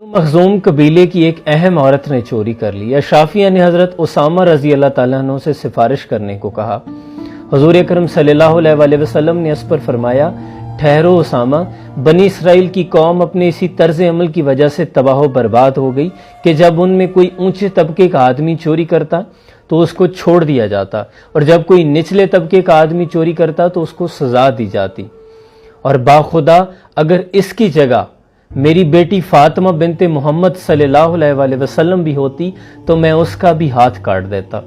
Makhzum कबीले की एक अहम औरत ने चोरी कर ली। अशराफिया ने हज़रत उसामा रज़ी अल्लाह ताला अन्हु से सिफारिश करने को कहा। हुज़ूर अकरम सल्लल्लाहु अलैहि वसल्लम ने इस पर फरमाया, ठहरो उसामा, बनी इसराइल की कौम अपने इसी तर्ज अमल की वजह से तबाह बर्बाद हो गई कि जब उनमें कोई ऊंचे तबके का आदमी चोरी करता तो उसको छोड़ दिया जाता, और जब कोई निचले तबके का आदमी चोरी करता तो उसको सजा दी जाती। और बाखुदा अगर इसकी जगह मेरी बेटी फातिमा बिनते मोहम्मद सल्लल्लाहु अलैहि वसल्लम भी होती तो मैं उसका भी हाथ काट देता।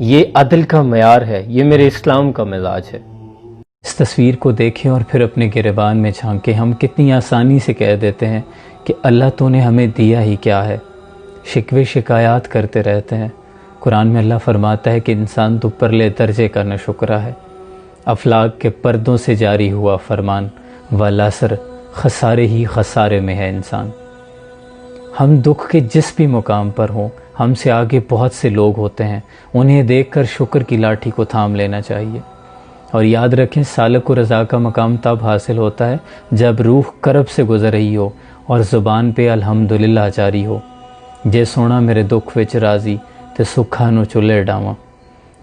ये अदल का मयार है, ये मेरे इस्लाम का मिजाज है। इस तस्वीर को देखें और फिर अपने गिरबान में झांकें। हम कितनी आसानी से कह देते हैं कि अल्लाह तूने हमें दिया ही क्या है, शिकवे शिकायत करते रहते हैं। कुरान में अल्लाह फरमाता है कि इंसान तो परले दर्जे का न शुक्रा है। अफलाक के पर्दों से जारी हुआ फरमान, वलासर खसारे ही खसारे में है इंसान। हम दुख के जिस भी मुकाम पर हों, हमसे आगे बहुत से लोग होते हैं, उन्हें देखकर शुक्र की लाठी को थाम लेना चाहिए। और याद रखें, सालक व रज़ा का मकाम तब हासिल होता है जब रूह करब से गुजर रही हो और ज़ुबान पे अल्हम्दुलिल्लाह जारी हो। जे सोना मेरे दुख विच राज़ी ते सुखा नू चुल्हे डावां,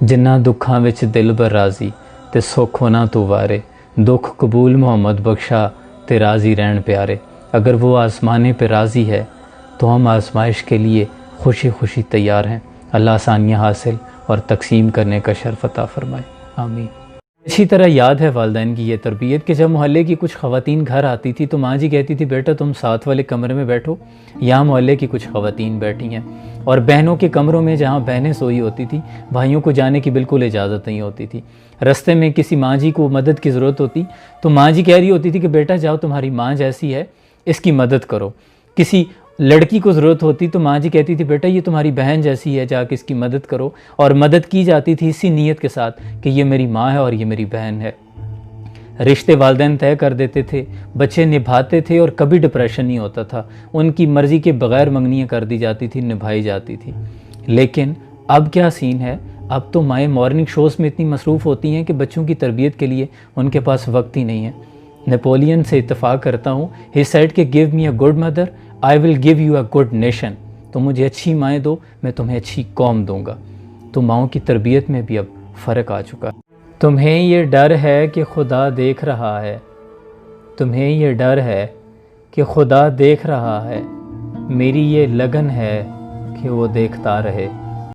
जिन्ना दुखां विच दिल बर राज़ी ते सुख होना तू वारे, दुख कबूल मोहम्मद बख्शा ते राज़ी रहन प्यारे। अगर वो आज़माने पे राज़ी है तो हम आज़माइश के लिए खुशी खुशी तैयार हैं। अल्लाह आसानियाँ हासिल और तकसीम करने का शर्फ अता फरमाए, आमीन। इसी तरह याद है वालिदैन की ये तरबियत कि जब मोहल्ले की कुछ ख़वातीन घर आती थी तो माँ जी कहती थी, बेटा तुम साथ वाले कमरे में बैठो, यहाँ मोहल्ले की कुछ ख़वातीन बैठी हैं। और बहनों के कमरों में जहाँ बहनें सोई होती थी, भाइयों को जाने की बिल्कुल इजाज़त नहीं होती थी। रास्ते में किसी माँ जी को मदद की ज़रूरत होती तो माँ जी कह रही होती थी कि बेटा जाओ, तुम्हारी माँ जैसी है, इसकी मदद करो। किसी लड़की को ज़रूरत होती तो माँ जी कहती थी, बेटा ये तुम्हारी बहन जैसी है, जाके इसकी मदद करो। और मदद की जाती थी इसी नीयत के साथ कि ये मेरी माँ है और ये मेरी बहन है। रिश्ते वालिदैन तय कर देते थे, बच्चे निभाते थे और कभी डिप्रेशन नहीं होता था। उनकी मर्ज़ी के बग़ैर मंगनियाँ कर दी जाती थी, निभाई जाती थी। लेकिन अब क्या सीन है, अब तो माएँ मॉर्निंग शोज़ में इतनी मसरूफ़ होती हैं कि बच्चों की तरबियत के लिए उनके पास वक्त ही नहीं है। नेपोलियन से इत्तफ़ाक़ करता हूँ, ही सेड कि give me a good mother, I will give you a good nation. तो मुझे अच्छी माएँ दो, मैं तुम्हें अच्छी कौम दूँगा। तो माँओं की तरबियत में भी अब फ़र्क आ चुका है। तुम्हें ये डर है कि खुदा देख रहा है, तुम्हें ये डर है कि खुदा देख रहा है, मेरी ये लगन है कि वो देखता रहे।